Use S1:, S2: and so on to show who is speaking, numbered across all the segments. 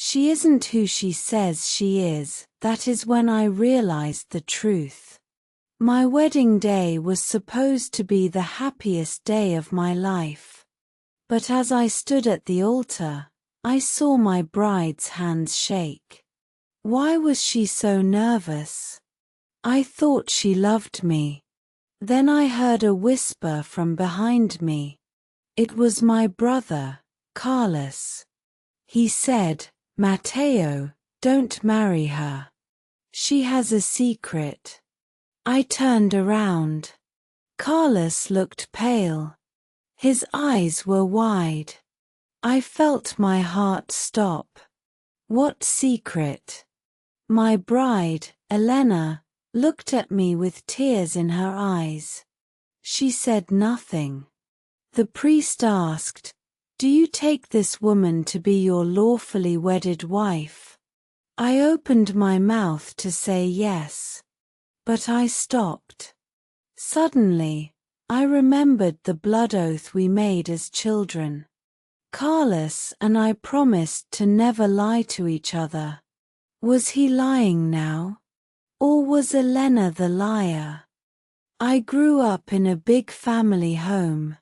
S1: She isn't who she says she is. That is when I realized the truth. My wedding day was supposed to be the happiest day of my life. But as I stood at the altar, I saw my bride's hands shake. Why was she so nervous? I thought she loved me. Then I heard a whisper from behind me. It was my brother, Carlos. He said, "Matteo, don't marry her. She has a secret." I turned around. Carlos looked pale. His eyes were wide. I felt my heart stop. What secret? My bride, Elena, looked at me with tears in her eyes. She said nothing. The priest asked, "Do you take this woman to be your lawfully wedded wife?" I opened my mouth to say yes. But I stopped. Suddenly, I remembered the blood oath we made as children. Carlos and I promised to never lie to each other. Was he lying now? Or was Elena the liar? I grew up in a big family home.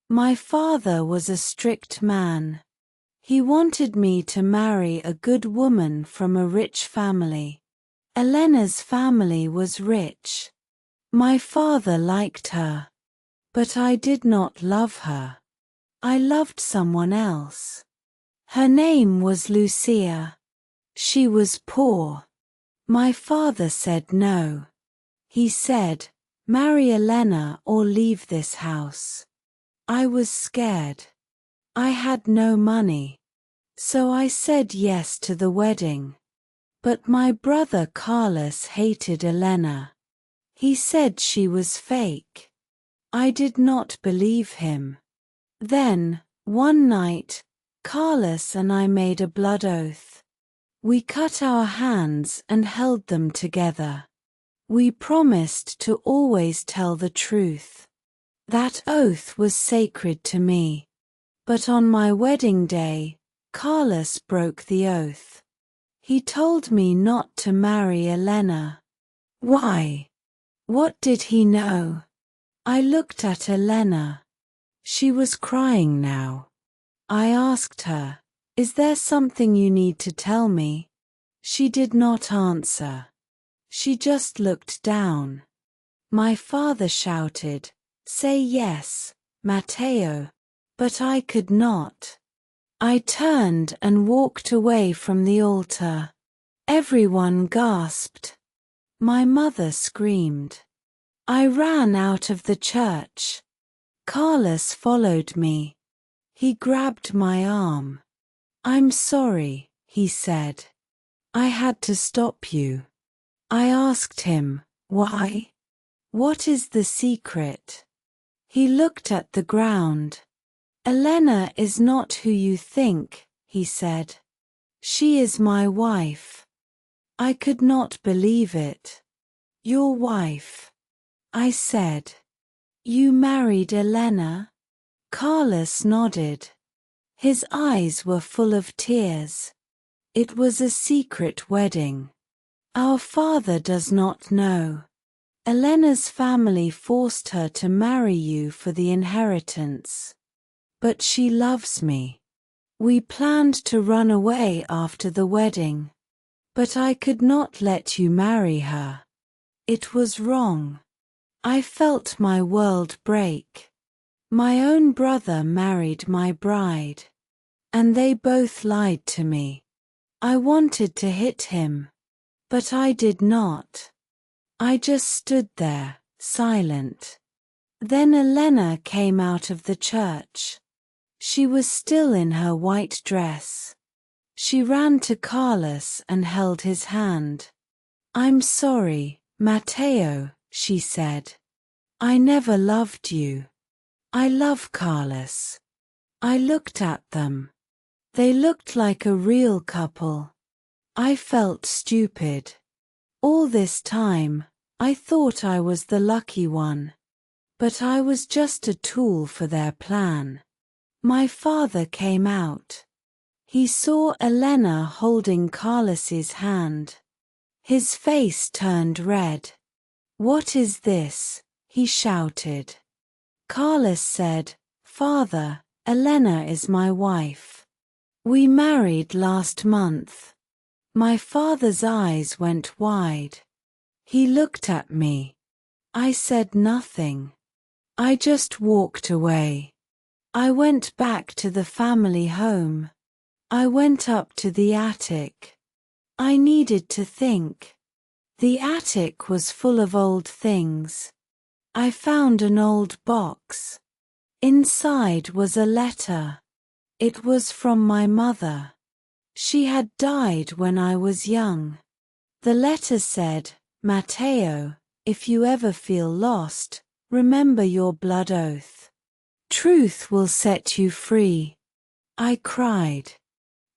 S1: My father was a strict man. He wanted me to marry a good woman from a rich family. Elena's family was rich. My father liked her. But I did not love her. I loved someone else. Her name was Lucia. She was poor. My father said no. He said, "Marry Elena or leave this house." I was scared. I had no money. So I said yes to the wedding. But my brother Carlos hated Elena. He said she was fake. I did not believe him. Then, one night, Carlos and I made a blood oath. We cut our hands and held them together. We promised to always tell the truth. That oath was sacred to me. But on my wedding day, Carlos broke the oath. He told me not to marry Elena. Why? What did he know? I looked at Elena. She was crying now. I asked her, "Is there something you need to tell me?" She did not answer. She just looked down. My father shouted, "Say yes, Matteo," but I could not. I turned and walked away from the altar. Everyone gasped. My mother screamed. I ran out of the church. Carlos followed me. He grabbed my arm. "I'm sorry," he said. "I had to stop you." I asked him, "Why? What is the secret?" He looked at the ground. "Elena is not who you think," he said. "She is my wife." I could not believe it. "Your wife?" I said. "You married Elena?" Carlos nodded. His eyes were full of tears. "It was a secret wedding. Our father does not know. Elena's family forced her to marry you for the inheritance. But she loves me. We planned to run away after the wedding. But I could not let you marry her. It was wrong. I felt my world break. My own brother married my bride. And they both lied to me. I wanted to hit him. But I did not. I just stood there, silent. Then Elena came out of the church. She was still in her white dress. She ran to Carlos and held his hand. "I'm sorry, Matteo," she said. "I never loved you. I love Carlos." I looked at them. They looked like a real couple. I felt stupid. All this time, I thought I was the lucky one. But I was just a tool for their plan. My father came out. He saw Elena holding Carlos's hand. His face turned red. "What is this?" he shouted. Carlos said, "Father, Elena is my wife. We married last month." My father's eyes went wide. He looked at me. I said nothing. I just walked away. I went back to the family home. I went up to the attic. I needed to think. The attic was full of old things. I found an old box. Inside was a letter. It was from my mother. She had died when I was young. The letter said, "Matteo, if you ever feel lost, remember your blood oath. Truth will set you free." I cried.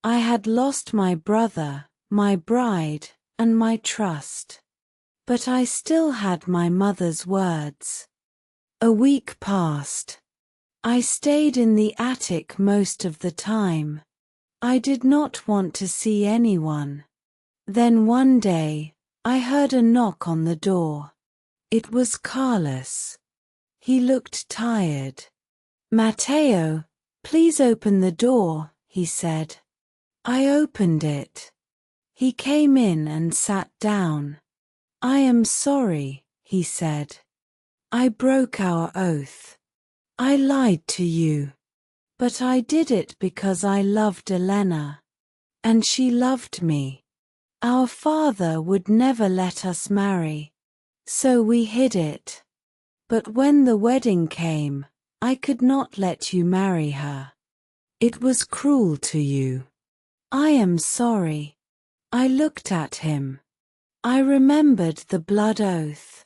S1: I had lost my brother, my bride, and my trust. But I still had my mother's words. A week passed. I stayed in the attic most of the time. I did not want to see anyone. Then one day, I heard a knock on the door. It was Carlos. He looked tired. "Matteo, please open the door," he said. I opened it. He came in and sat down. "I am sorry," he said. "I broke our oath. I lied to you. But I did it because I loved Elena. And she loved me. Our father would never let us marry. So we hid it. But when the wedding came, I could not let you marry her. It was cruel to you. I am sorry." I looked at him. I remembered the blood oath.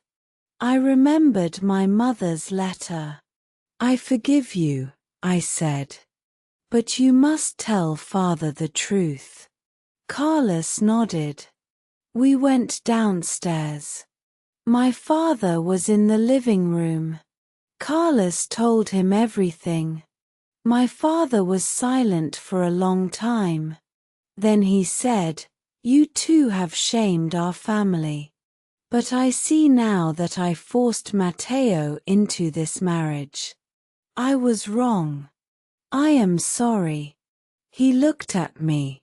S1: I remembered my mother's letter. "I forgive you," I said. "But you must tell father the truth." Carlos nodded. We went downstairs. My father was in the living room. Carlos told him everything. My father was silent for a long time. Then he said, "You two have shamed our family. But I see now that I forced Matteo into this marriage. I was wrong. I am sorry." He looked at me.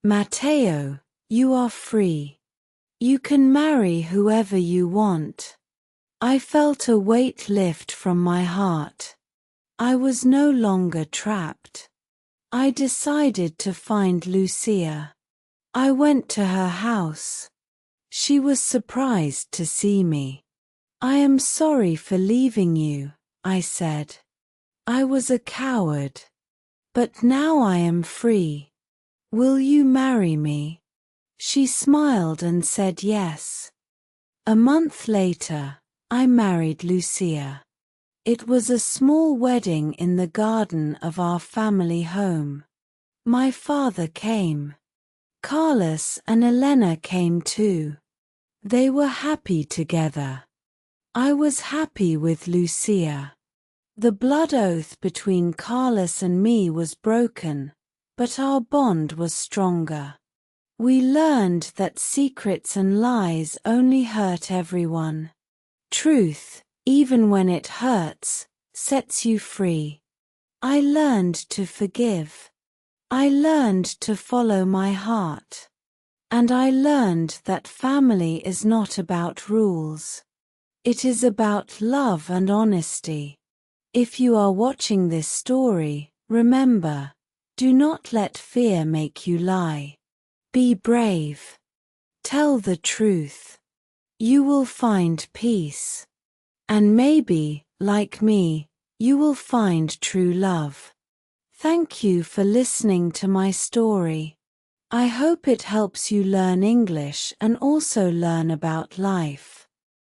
S1: "Matteo, you are free. You can marry whoever you want." I felt a weight lift from my heart. I was no longer trapped. I decided to find Lucia. I went to her house. She was surprised to see me. "I am sorry for leaving you," I said. "I was a coward. But now I am free. Will you marry me?" She smiled and said yes. A month later, I married Lucia. It was a small wedding in the garden of our family home. My father came. Carlos and Elena came too. They were happy together. I was happy with Lucia. The blood oath between Carlos and me was broken, but our bond was stronger. We learned that secrets and lies only hurt everyone. Truth, even when it hurts, sets you free. I learned to forgive. I learned to follow my heart. And I learned that family is not about rules. It is about love and honesty. If you are watching this story, remember, do not let fear make you lie. Be brave. Tell the truth. You will find peace. And maybe, like me, you will find true love. Thank you for listening to my story. I hope it helps you learn English and also learn about life.